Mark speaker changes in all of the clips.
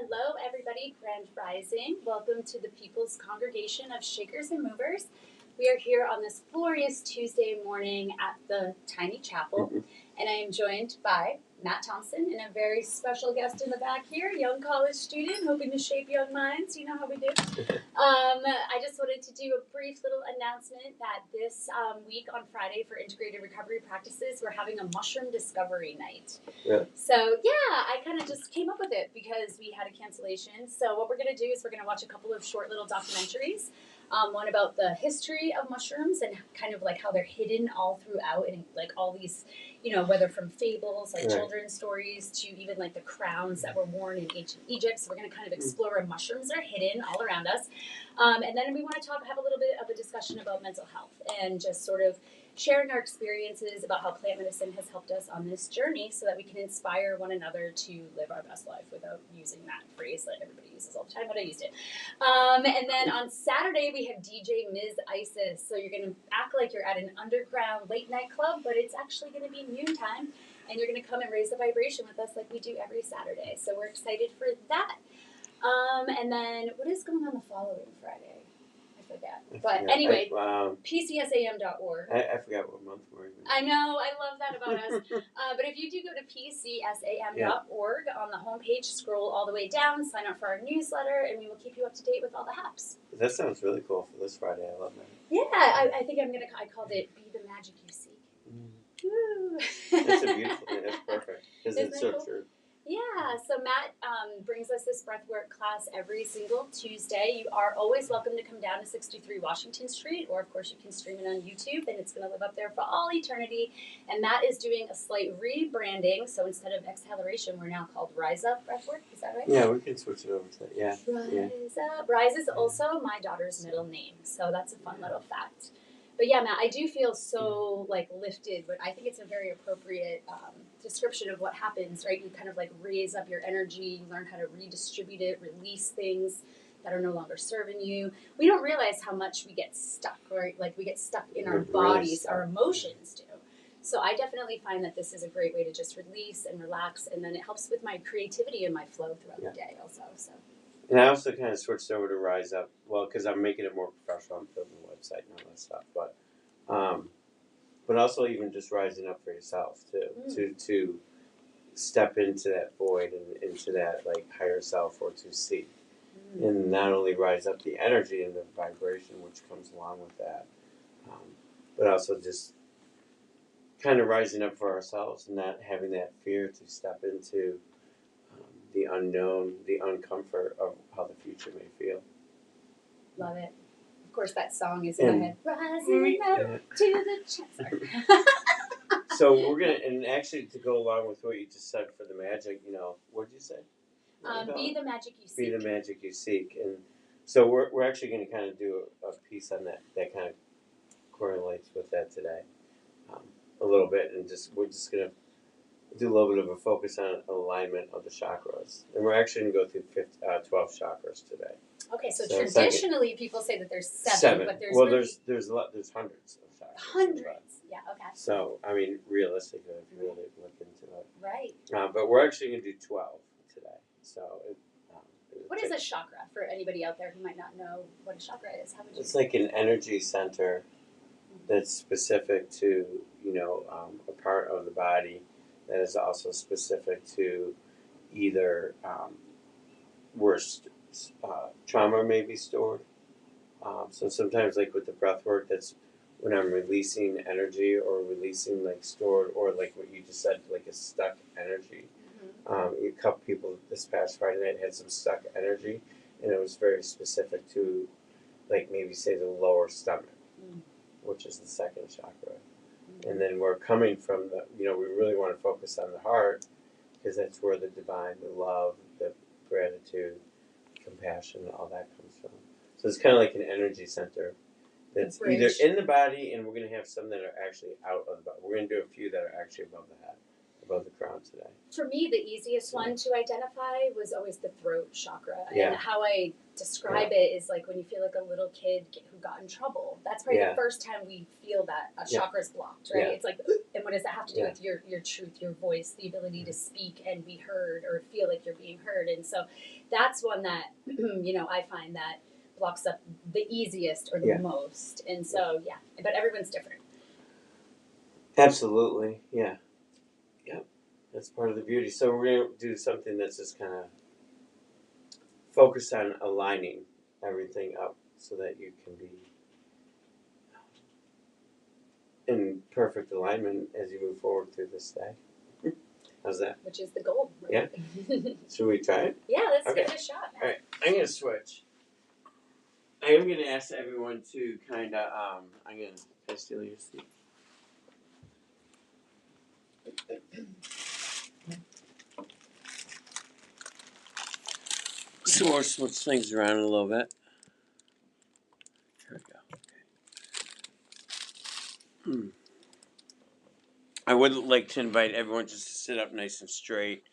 Speaker 1: Hello, everybody. Grand Rising. Welcome to the People's Congregation of Shakers and Movers. We are here on this glorious Tuesday morning at the Tiny Chapel, and I am joined by Matt Thompson and a very special guest in the back here, young college student hoping to shape young minds. You know how we do. I just wanted to do a brief little announcement that this week on Friday for Integrated Recovery Practices, we're having a mushroom discovery night.
Speaker 2: Yeah.
Speaker 1: So, I kind of just came up with it because we had a cancellation. So what we're going to do is we're going to watch a couple of short little documentaries. One about the history of mushrooms and kind of like how they're hidden all throughout and like all these, whether from fables, like children's stories, to even like the crowns that were worn in ancient Egypt. So we're going to kind of explore where mushrooms are hidden all around us. And then we want to have a little bit of a discussion about mental health and just sort of sharing our experiences about how plant medicine has helped us on this journey so that we can inspire one another to live our best life without using that phrase that everybody uses all the time, but I used it. And then on Saturday, we have DJ Ms. Isis. So you're going to act like you're at an underground late night club, but it's actually going to be noontime, and you're going to come and raise the vibration with us like we do every Saturday. So we're excited for that. And then what is going on the following Friday? I forget. But anyway, PCS&M.org.
Speaker 2: I forgot what month we're in.
Speaker 1: I know, I love that about us. But if you do go to PCSAM.org on the homepage, scroll all the way down, sign up for our newsletter, and we will keep you up to date with all the haps.
Speaker 2: That sounds really cool for this Friday. I love that.
Speaker 1: Yeah, I think I called it Be the Magic You Seek. Woo.
Speaker 2: That's a beautiful thing. That's perfect. Because it's so
Speaker 1: cool?
Speaker 2: true.
Speaker 1: Yeah, so Matt brings us this breathwork class every single Tuesday. You are always welcome to come down to 63 Washington Street, or of course you can stream it on YouTube, and it's going to live up there for all eternity. And Matt is doing a slight rebranding, so instead of exhalation, we're now called Rise Up Breathwork. Is that right?
Speaker 2: Yeah, we can switch it over to that. Yeah.
Speaker 1: Rise Up. Rise is also my daughter's middle name, so that's a fun little fact. But yeah, Matt, I do feel so lifted, but I think it's a very appropriate description of what happens, right? You kind of raise up your energy, you learn how to redistribute it, release things that are no longer serving you. We don't realize how much we get stuck, right? Like we get stuck in our bodies, our emotions do. So I definitely find that this is a great way to just release and relax, and then it helps with my creativity and my flow throughout the day also. So.
Speaker 2: And I also kind of switched over to Rise Up, because I'm making it more professional. I'm building the website and all that stuff. But also even just rising up for yourself, too. To step into that void and into that higher self, or to see. And not only rise up the energy and the vibration which comes along with that, but also just kind of rising up for ourselves and not having that fear to step into the unknown, the uncomfort of how the future may feel.
Speaker 1: Love it. Of course, that song is in my head. Rising up to the chance.
Speaker 2: So we're going to, and actually to go along with what you just said for the magic, what did you say?
Speaker 1: Be the magic you seek.
Speaker 2: Be the magic you seek. And so we're actually going to kind of do a piece on that kind of correlates with that today a little bit. And we're just going to do a little bit of a focus on alignment of the chakras. And we're actually going to go through 12 chakras today.
Speaker 1: Okay, so traditionally people say that there's seven. But there's
Speaker 2: there's hundreds of chakras.
Speaker 1: Hundreds, yeah, okay.
Speaker 2: So, I mean, realistically, if you really look into it.
Speaker 1: Right.
Speaker 2: But we're actually going to do 12 today. So
Speaker 1: what is a chakra for anybody out there who might not know what a chakra is? How would you?
Speaker 2: It's like an energy center that's specific to, a part of the body that is also specific to either where trauma may be stored. So sometimes with the breath work, that's when I'm releasing energy or releasing stored, or what you just said, a stuck energy. A couple people this past Friday night had some stuck energy, and it was very specific to maybe say the lower stomach, which is the second chakra. And then we're coming from we really want to focus on the heart, because that's where the divine, the love, the gratitude, compassion, all that comes from. So it's kind of like an energy center that's either in the body, and we're going to have some that are actually out of the body. We're going to do a few that are actually above the head, above the crown today.
Speaker 1: For me, the easiest one to identify was always the throat chakra.
Speaker 2: Yeah.
Speaker 1: And how I describe it is like when you feel like a little kid who got in trouble. That's probably the first time we feel that a chakra is blocked, right? It's like, and what does that have to do with your truth, your voice, the ability to speak and be heard or feel like you're being heard? And so that's one that, I find that blocks up the easiest or the most. And so, but everyone's different.
Speaker 2: Absolutely, yeah. Yep, that's part of the beauty. So we're going to do something that's just kind of focused on aligning everything up so that you can be in perfect alignment as you move forward through this day. How's that?
Speaker 1: Which is the goal.
Speaker 2: Right? Yeah. Should we try it?
Speaker 1: Yeah, let's give it a shot.
Speaker 2: All right, I'm going to switch. I am going to ask everyone to kind of, I'm going to, can I steal your seat? So we'll switch things around a little bit. Here we go. I would like to invite everyone just to sit up nice and straight.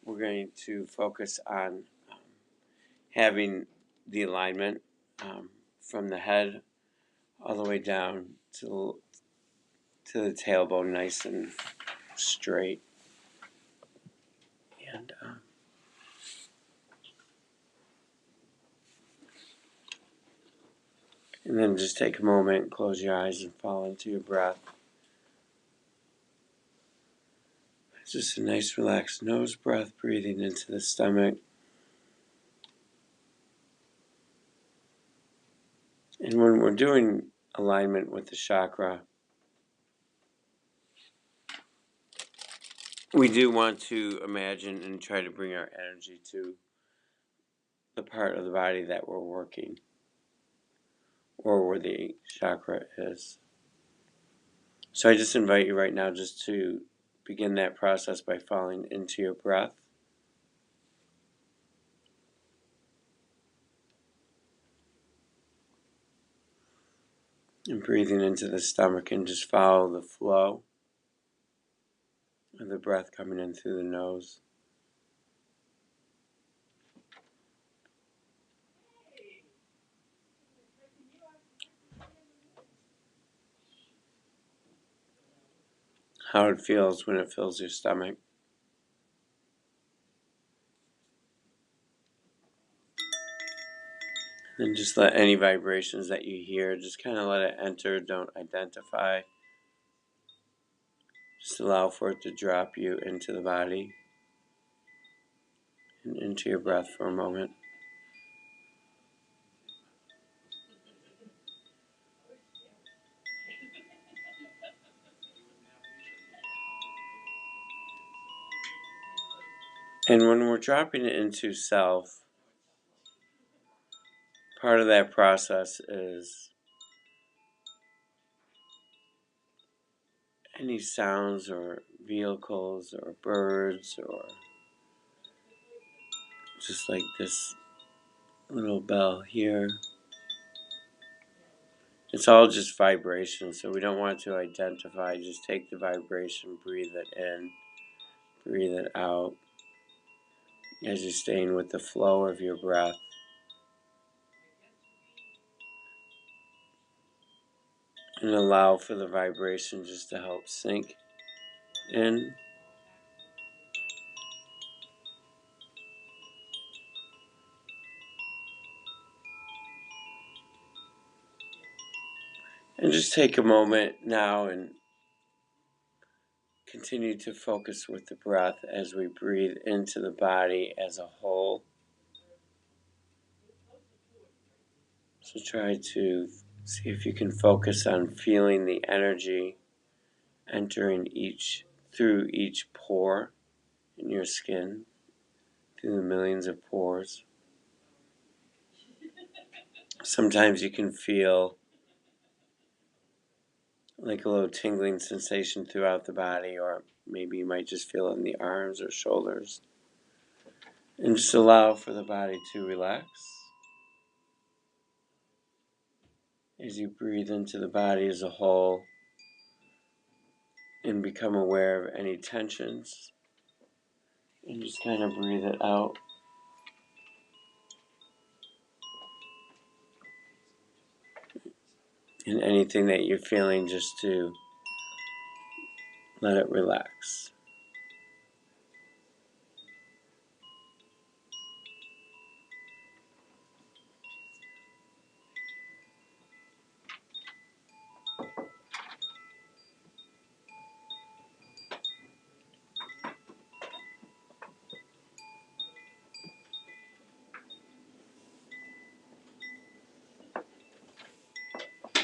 Speaker 2: We're going to focus on having the alignment from the head all the way down to the tailbone nice and straight. And then just take a moment, close your eyes, and fall into your breath. It's just a nice relaxed nose breath, breathing into the stomach. And when we're doing alignment with the chakra, we do want to imagine and try to bring our energy to the part of the body that we're working, or where the chakra is. So I just invite you right now just to begin that process by falling into your breath. And breathing into the stomach, and just follow the flow of the breath coming in through the nose. How it feels when it fills your stomach. And just let any vibrations that you hear, just kind of let it enter, don't identify. Just allow for it to drop you into the body and into your breath for a moment. And when we're dropping it into self, part of that process is any sounds or vehicles or birds or just like this little bell here. It's all just vibration, so we don't want to identify. Just take the vibration, breathe it in, breathe it out as you're staying with the flow of your breath. And allow for the vibration just to help sink in. And just take a moment now and continue to focus with the breath as we breathe into the body as a whole. So try to see if you can focus on feeling the energy entering through each pore in your skin, through the millions of pores. Sometimes you can feel like a little tingling sensation throughout the body, or maybe you might just feel it in the arms or shoulders. And just allow for the body to relax as you breathe into the body as a whole, and become aware of any tensions. And just kind of breathe it out. And anything that you're feeling, just to let it relax.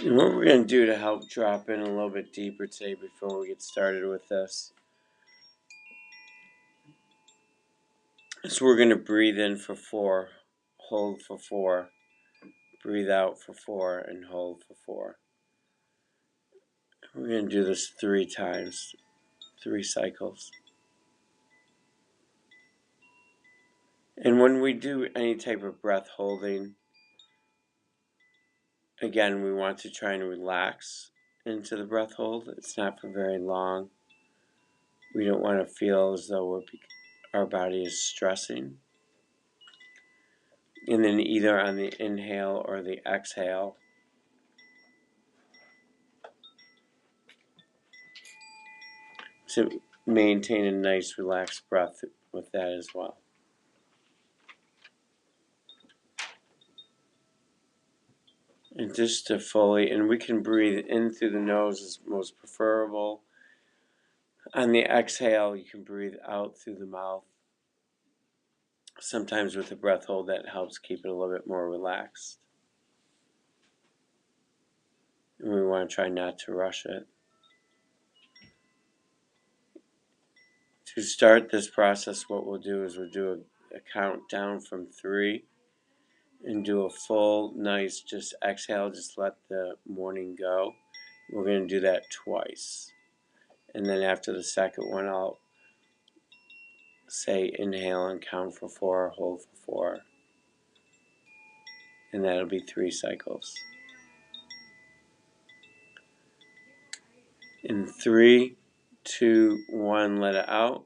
Speaker 2: And what we're going to do to help drop in a little bit deeper today before we get started with this is we're going to breathe in for 4, hold for 4, breathe out for 4, and hold for 4. We're going to do this 3 times, 3 cycles. And when we do any type of breath holding, again, we want to try and relax into the breath hold. It's not for very long. We don't want to feel as though our body is stressing. And then either on the inhale or the exhale, to maintain a nice relaxed breath with that as well. And just to fully, and we can breathe in through the nose is most preferable. On the exhale, you can breathe out through the mouth. Sometimes with the breath hold, that helps keep it a little bit more relaxed. And we want to try not to rush it. To start this process, what we'll do is we'll do a count down from 3 and do a full, nice, just exhale, just let the morning go. We're going to do that twice. And then after the second one, I'll say inhale and count for 4, hold for 4. And that'll be 3 cycles. In 3, 2, 1, let it out.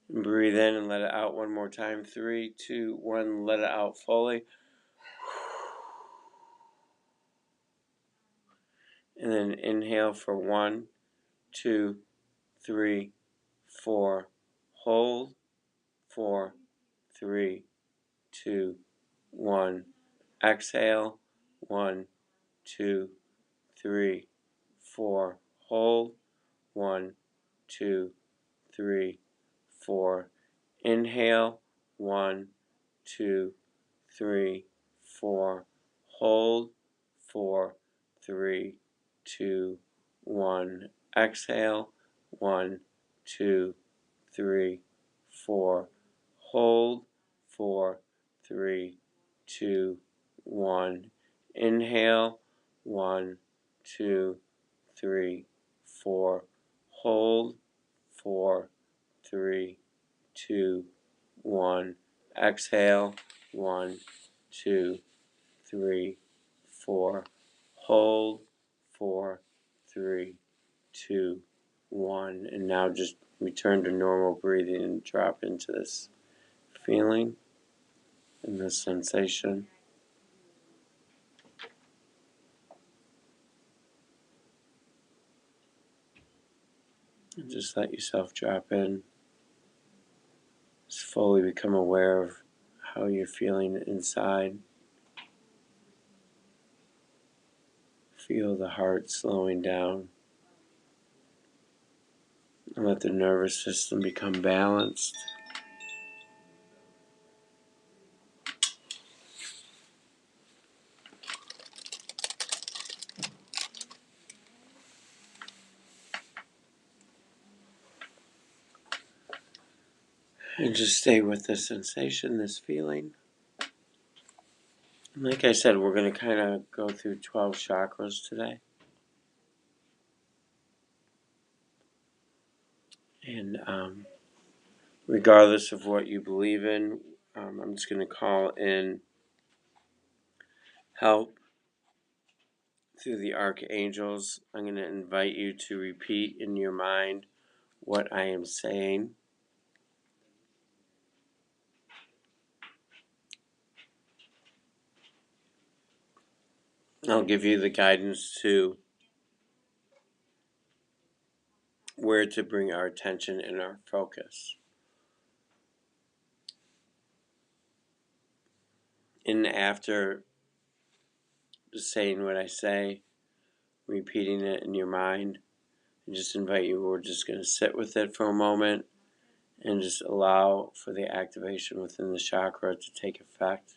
Speaker 2: And breathe in and let it out one more time. 3, 2, 1, let it out fully. And then inhale for 1, 2, 3, 4. Hold. 4, 3, 2, 1. Exhale. 1, 2, 3, 4. Hold. 1, 2, 3, 4. Inhale. 1, 2, 3, 4. Hold. 4, 3, 2, 1. Exhale. 1, 2, 3, 4. Hold. 4, 3, 2, 1. Inhale. 1, 2, 3, 4. Hold. 4, 3, 2, 1. Exhale. 1, 2, 3, 4. Hold. 4, 3, 2, 1. And now just return to normal breathing and drop into this feeling and this sensation. And just let yourself drop in. Just fully become aware of how you're feeling inside. Feel the heart slowing down. And let the nervous system become balanced. And just stay with this sensation, this feeling. And like I said, we're going to kind of go through 12 chakras today. And regardless of what you believe in, I'm just going to call in help through the archangels. I'm going to invite you to repeat in your mind what I am saying. I'll give you the guidance to where to bring our attention and our focus. And after saying what I say, repeating it in your mind, I just invite you, we're just going to sit with it for a moment and just allow for the activation within the chakra to take effect.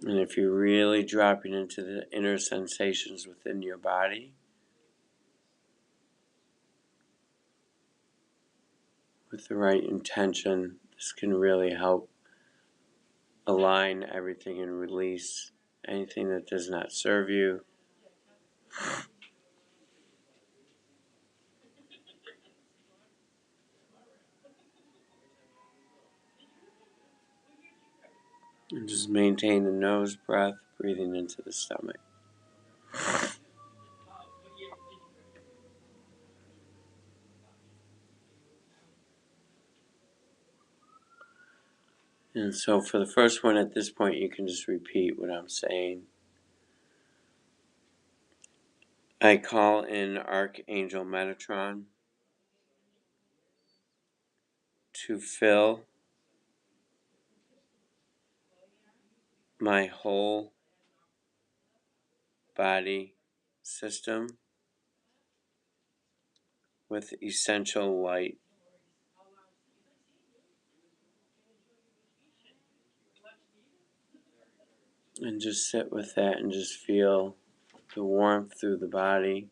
Speaker 2: And if you're really dropping into the inner sensations within your body, with the right intention, this can really help align everything and release anything that does not serve you. And just maintain the nose breath, breathing into the stomach. And so for the first one at this point, you can just repeat what I'm saying. I call in Archangel Metatron to fill my whole body system with essential light. And just sit with that and just feel the warmth through the body.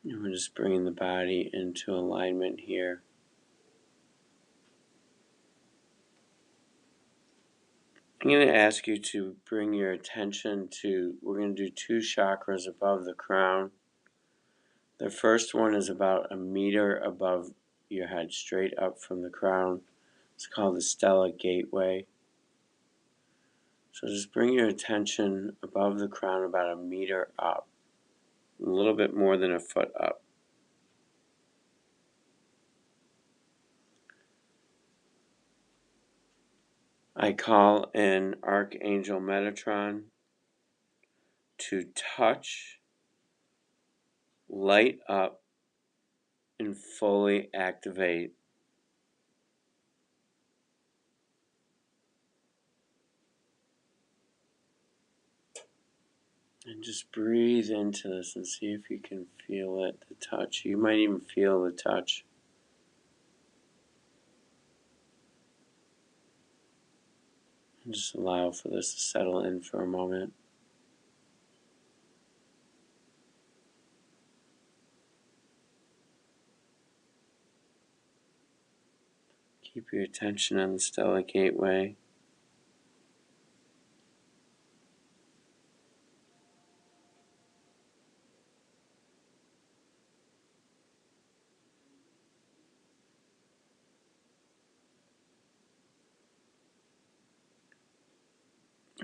Speaker 2: And we're just bringing the body into alignment here. I'm going to ask you to bring your attention to, we're going to do 2 chakras above the crown. The first one is about 1 meter above your head, straight up from the crown. It's called the Stellar Gateway. So just bring your attention above the crown about 1 meter up, a little bit more than 1 foot up. I call in Archangel Metatron to touch, light up, and fully activate and just breathe into this and see if you can feel it, the touch. You might even feel the touch. And just allow for this to settle in for a moment. Keep your attention on the Stellar Gateway.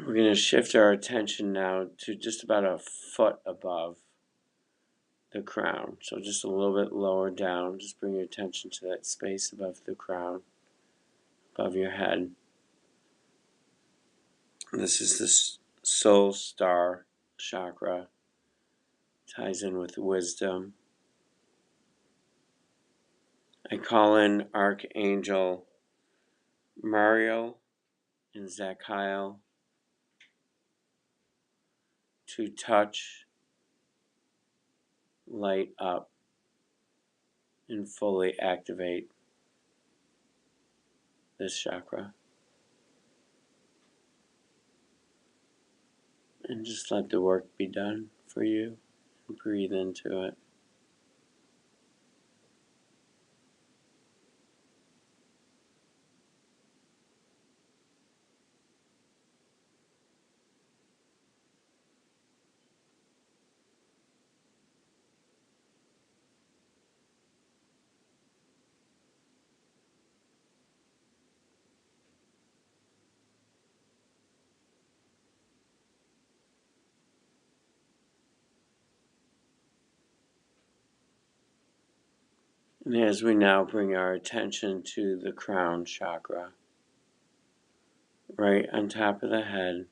Speaker 2: We're going to shift our attention now to just about 1 foot above the crown. So just a little bit lower down. Just bring your attention to that space above the crown, above your head. This is the soul star chakra. Ties in with wisdom. I call in Archangel Mariel and Zachiel to touch, light up, and fully activate this chakra. And just let the work be done for you. Breathe into it. And as we now bring our attention to the crown chakra, right on top of the head,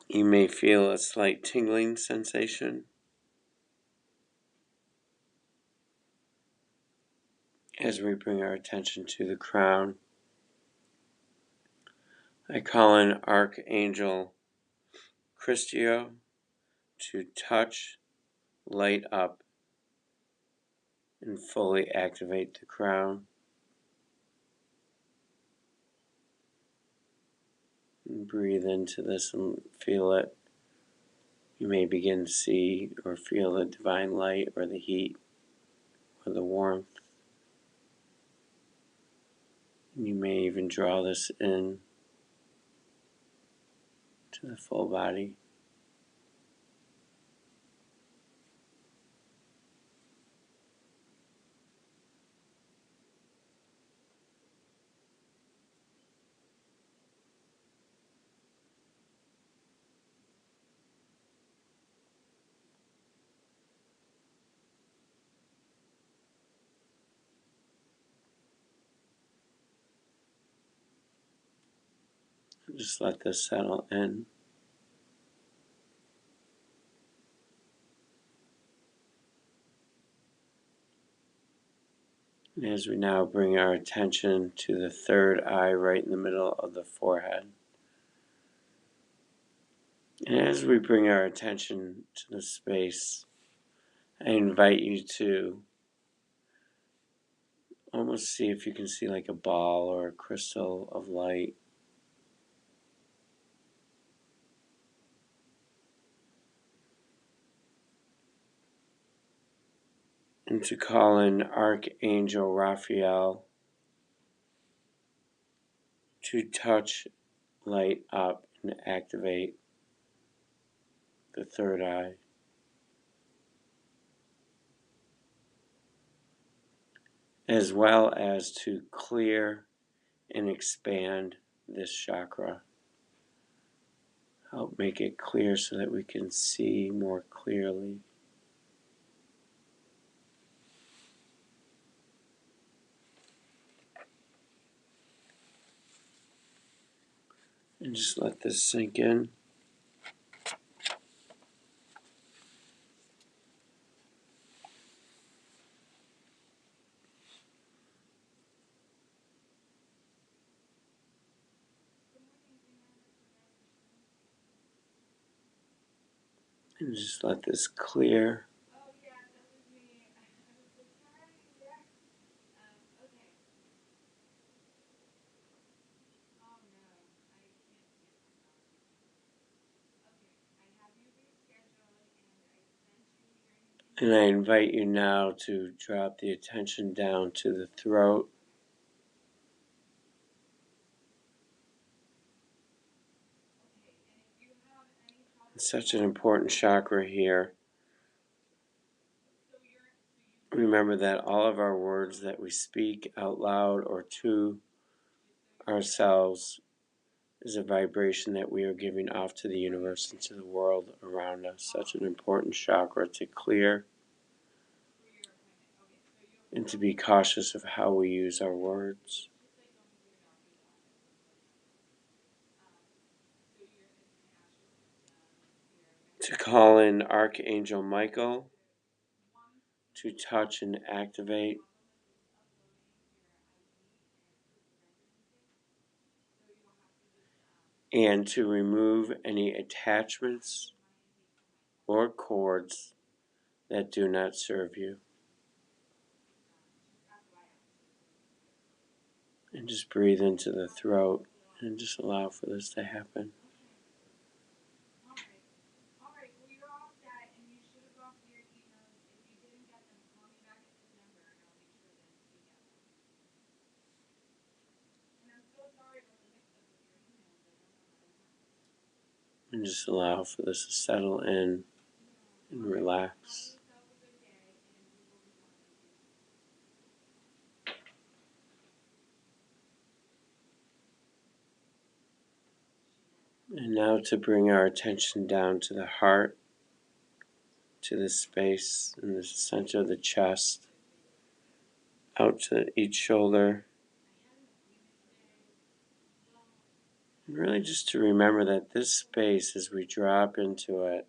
Speaker 2: you may feel a slight tingling sensation. As we bring our attention to the crown, I call in Archangel Christio to touch, light up, and fully activate the crown. And breathe into this and feel it. You may begin to see or feel the divine light or the heat or the warmth. You may even draw this in to the full body. Just let this settle in. And as we now bring our attention to the third eye right in the middle of the forehead. And as we bring our attention to the space, I invite you to almost see if you can see like a ball or a crystal of light. And to call in Archangel Raphael to touch, light up, and activate the third eye. As well as to clear and expand this chakra. Help make it clear so that we can see more clearly. And just let this sink in. And just let this clear. And I invite you now to drop the attention down to the throat. It's such an important chakra here. Remember that all of our words that we speak out loud or to ourselves is a vibration that we are giving off to the universe and to the world around us. Such an important chakra to clear and to be cautious of how we use our words. To call in Archangel Michael to touch and activate and to remove any attachments or cords that do not serve you. And just breathe into the throat and just allow for this to happen. And just allow for this to settle in and relax. And now to bring our attention down to the heart, to the space in the center of the chest, out to each shoulder. And really just to remember that this space, as we drop into it,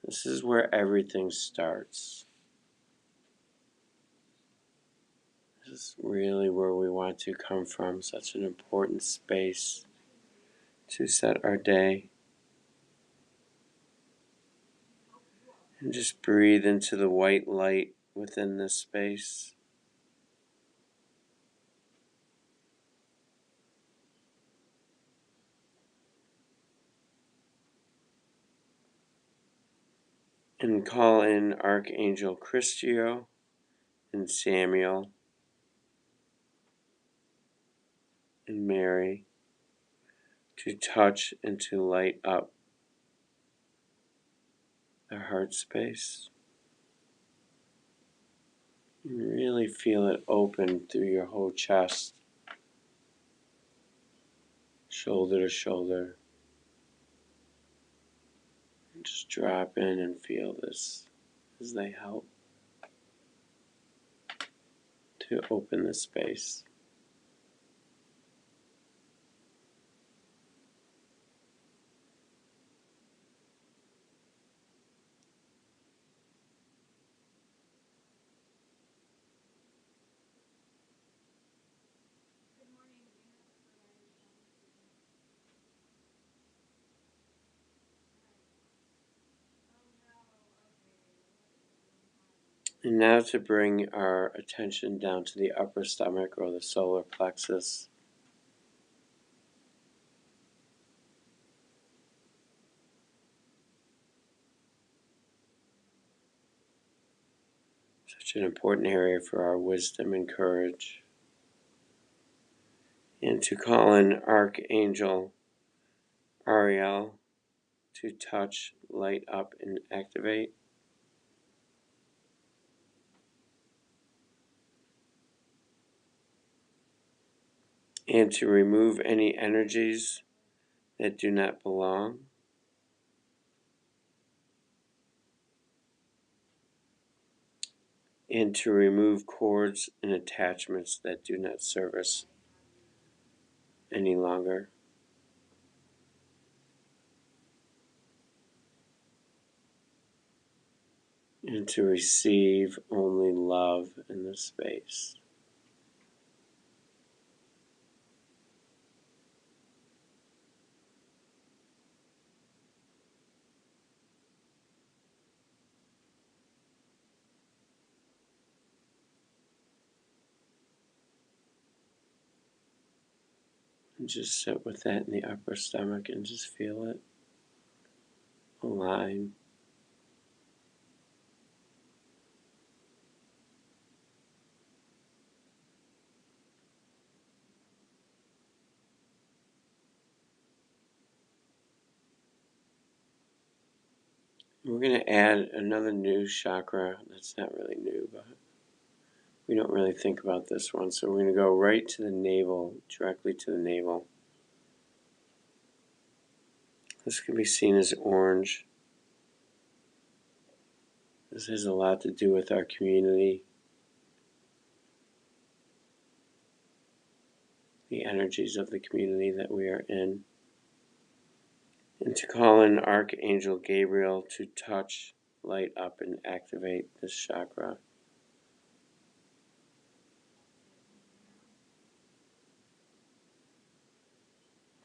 Speaker 2: this is where everything starts. This is really where we want to come from, such an important space to set our day. And just breathe into the white light within this space. And call in Archangel Christio and Samuel and Mary to touch and to light up the heart space. And really feel it open through your whole chest, shoulder to shoulder. And just drop in and feel this as they help to open the space. And now to bring our attention down to the upper stomach or the solar plexus. Such an important area for our wisdom and courage. And to call in Archangel Ariel to touch, light up, and activate. And to remove any energies that do not belong. And to remove cords and attachments that do not serve us any longer. And to receive only love in this space. And just sit with that in the upper stomach and just feel it align. We're going to add another new chakra that's not really new, but we don't really think about this one. So we're going to go right to the navel, directly to the navel. This can be seen as orange. This has a lot to do with our community, the energies of the community that we are in. And to call in Archangel Gabriel to touch, light up, and activate this chakra.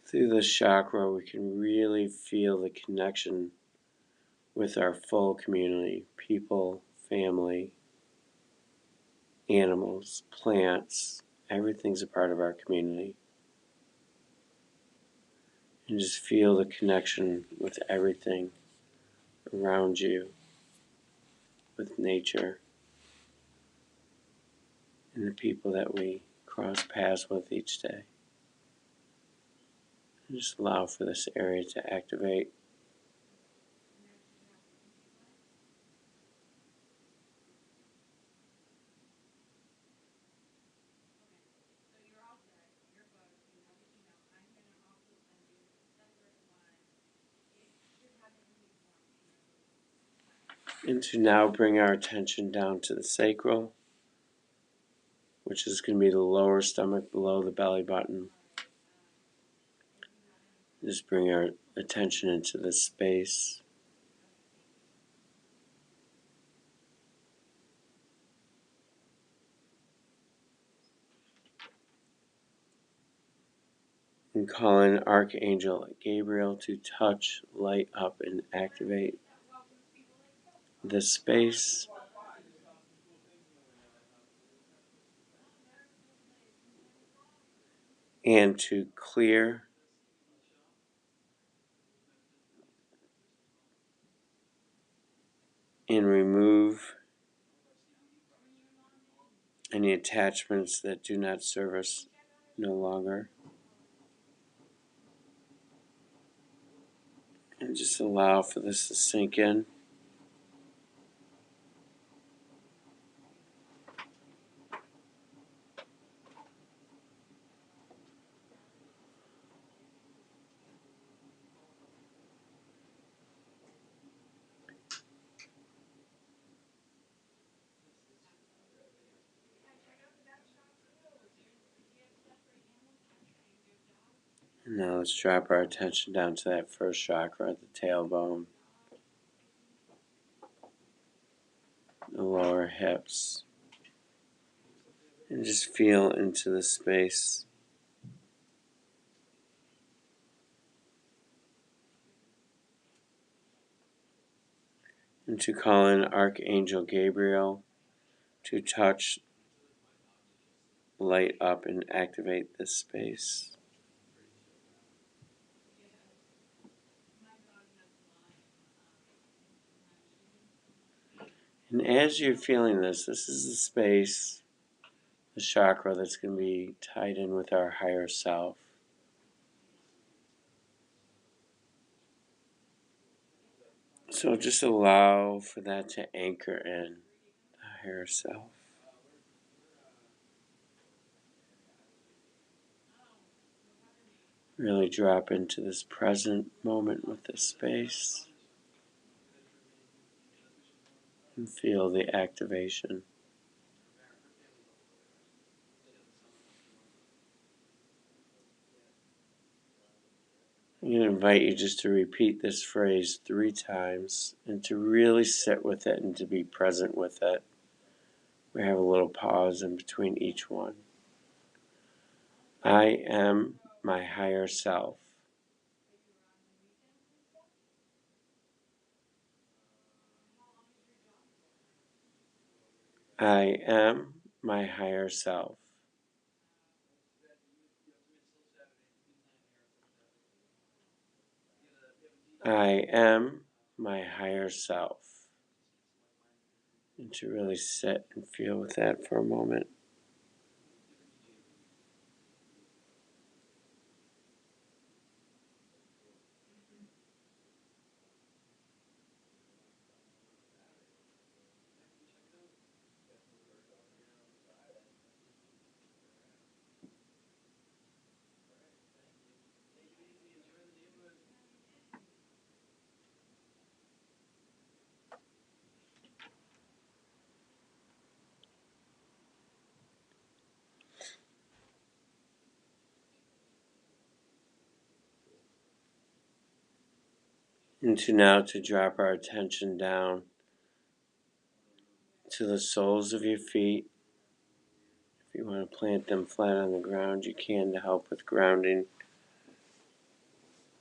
Speaker 2: Through this chakra, we can really feel the connection with our full community, people, family, animals, plants. Everything's a part of our community. And just feel the connection with everything around you, with nature, and the people that we cross paths with each day. And just allow for this area to activate. And to now bring our attention down to the sacral, which is going to be the lower stomach below the belly button. Just bring our attention into this space. And call in Archangel Gabriel to touch, light up, and activate this space. And to clear and remove any attachments that do not serve us no longer. And just allow for this to sink in. And now let's drop our attention down to that first chakra at the tailbone, the lower hips, and just feel into the space. And to call in Archangel Gabriel to touch, light up, and activate this space. And as you're feeling this is the space, the chakra that's going to be tied in with our higher self. So just allow for that to anchor in the higher self. Really drop into this present moment with this space and feel the activation. I'm going to invite you just to repeat this phrase 3 times and to really sit with it and to be present with it. We have a little pause in between each one. I am my higher self. I am my higher self. I am my higher self. And to really sit and feel with that for a moment. And to drop our attention down to the soles of your feet. If you want to plant them flat on the ground, you can to help with grounding.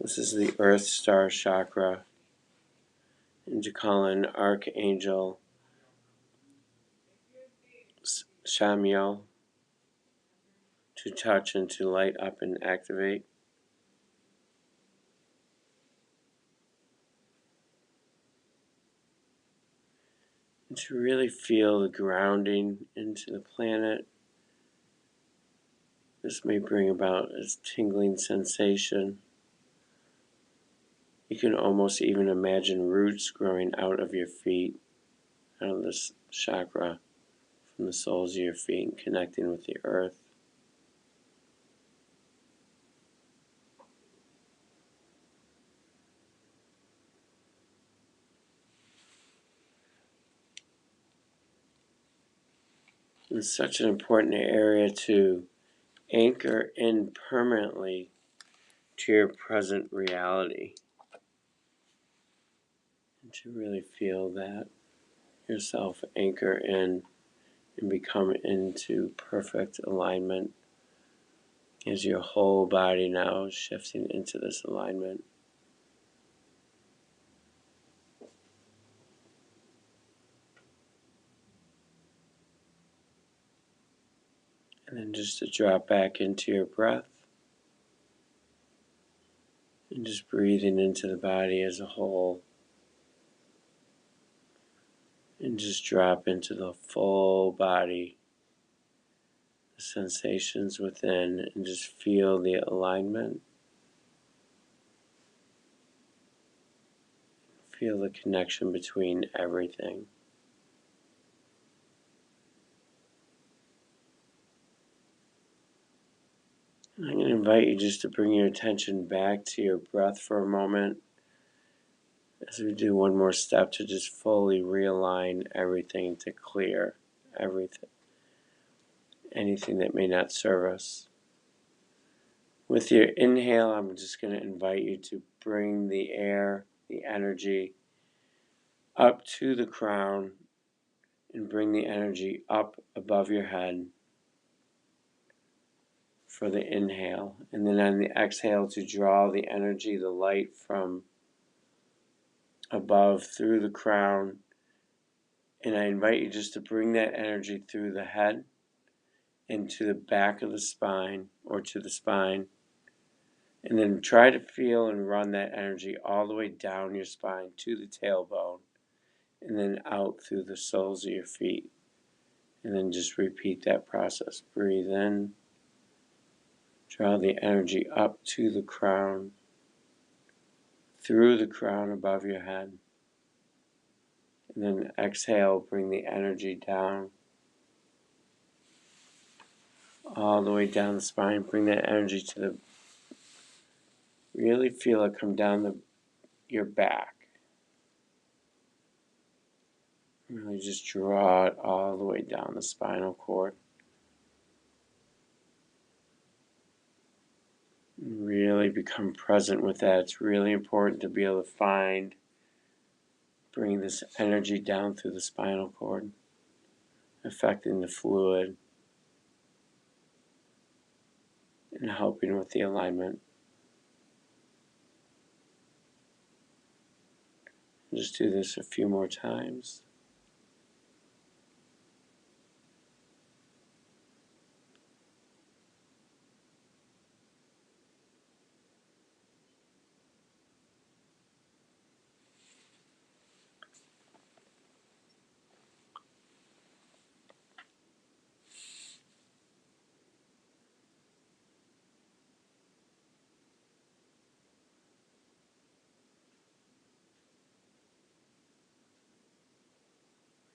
Speaker 2: This is the Earth Star Chakra. And to call in Archangel Shamiel to touch and to light up and activate. And to really feel the grounding into the planet. This may bring about a tingling sensation. You can almost even imagine roots growing out of your feet, out of this chakra, from the soles of your feet and connecting with the earth. It's such an important area to anchor in permanently to your present reality. And to really feel that yourself anchor in and become into perfect alignment as your whole body now is shifting into this alignment. And then just to drop back into your breath and just breathing into the body as a whole. And just drop into the full body, the sensations within, and just feel the alignment. Feel the connection between everything. And I'm going to invite you just to bring your attention back to your breath for a moment as we do one more step to just fully realign everything, to clear everything, anything that may not serve us. With your inhale, I'm just going to invite you to bring the air, the energy, up to the crown and bring the energy up above your head for the inhale. And then on the exhale, to draw the energy, the light from above through the crown. And I invite you just to bring that energy through the head into the back of the spine or to the spine. And then try to feel and run that energy all the way down your spine to the tailbone and then out through the soles of your feet. And then just repeat that process. Breathe in. Draw the energy up to the crown, through the crown above your head. And then exhale, bring the energy down, all the way down the spine. Bring that energy to the, really feel it come down your back. Really just draw it all the way down the spinal cord. And really become present with that. It's really important to be able to bring this energy down through the spinal cord, affecting the fluid and helping with the alignment. Just do this a few more times.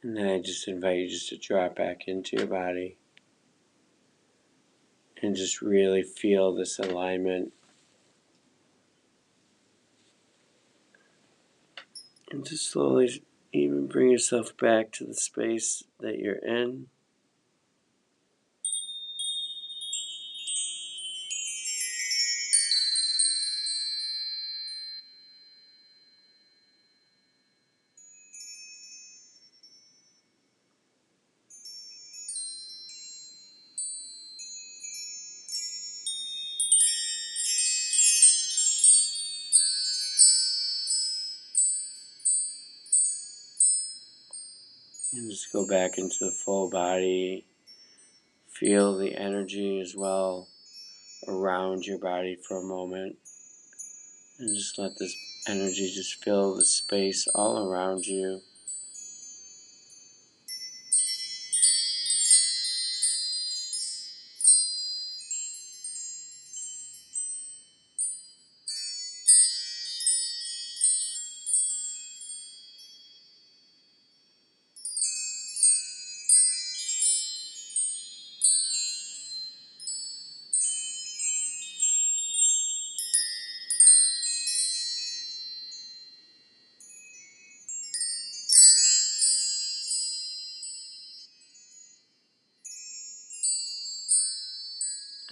Speaker 2: And then I just invite you just to drop back into your body and just really feel this alignment. And just slowly even bring yourself back to the space that you're in. And just go back into the full body. Feel the energy as well around your body for a moment. And just let this energy just fill the space all around you.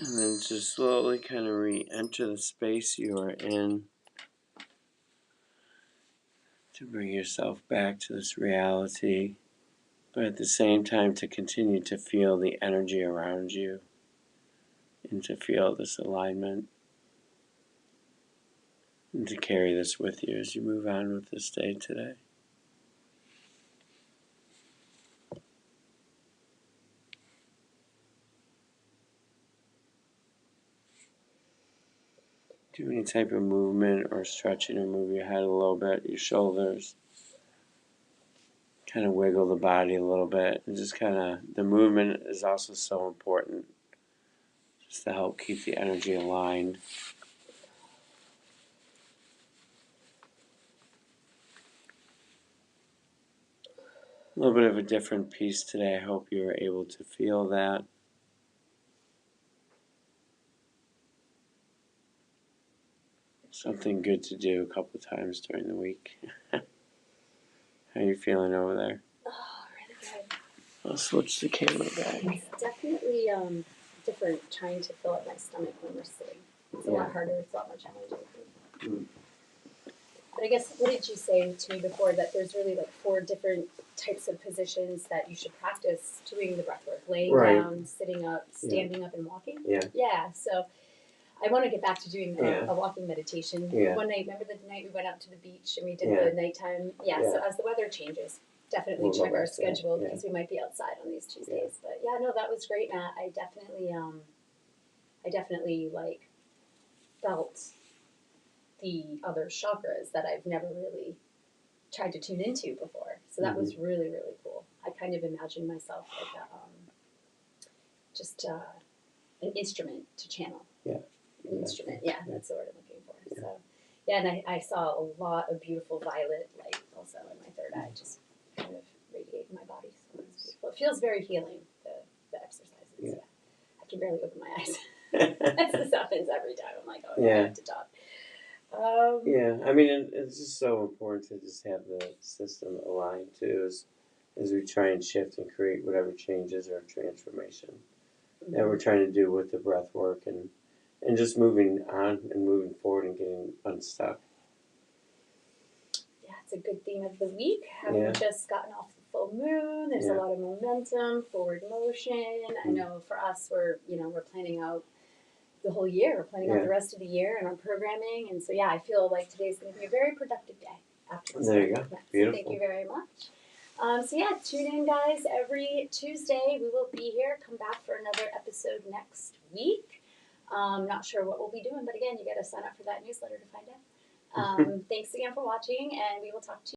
Speaker 2: And then just slowly kind of re-enter the space you are in to bring yourself back to this reality, but at the same time to continue to feel the energy around you and to feel this alignment and to carry this with you as you move on with this day today. Do any type of movement or stretching or move your head a little bit, your shoulders. Kind of wiggle the body a little bit. And just kind of, the movement is also so important just to help keep the energy aligned. A little bit of a different piece today. I hope you were able to feel that. Something good to do a couple times during the week. How are you feeling over there?
Speaker 1: Oh, really good.
Speaker 2: I'll switch the camera back.
Speaker 1: It's definitely different trying to fill up my stomach when we're sitting. It's a lot harder. It's a lot more challenging. But I guess, what did you say to me before, that there's really like 4 different types of positions that you should practice doing the breath work? Laying down, sitting up, standing up, and walking? Yeah, so I want to get back to doing a walking meditation. One night, remember the night we went out to the beach and we did the nighttime? So as the weather changes, definitely check our schedule because we might be outside on these Tuesdays. But yeah, no, that was great, Matt. I definitely like felt the other chakras that I've never really tried to tune into before. So that was really, really cool. I kind of imagined myself like an instrument to channel. An instrument, that's the word I'm looking for. So, and I saw a lot of beautiful violet light also in my third eye, just kind of radiate in my body. So it's beautiful. It feels very healing, the exercises. I can barely open my eyes. This happens every time. I'm like, oh, I have to talk.
Speaker 2: I mean, it's just so important to just have the system aligned too, as we try and shift and create whatever changes or transformation that we're trying to do with the breath work and just moving on and moving forward and getting unstuck.
Speaker 1: Yeah, it's a good theme of the week. Having just gotten off the full moon, there's a lot of momentum, forward motion. I know for us, we're planning out the whole year. We're planning out the rest of the year and our programming. And so, I feel like today's going to be a very productive day after this.
Speaker 2: There you go. Beautiful.
Speaker 1: So thank you very much. Tune in, guys. Every Tuesday, we will be here. Come back for another episode next week. Not sure what we'll be doing, but again, you got to sign up for that newsletter to find out. Thanks again for watching, and we will talk to you.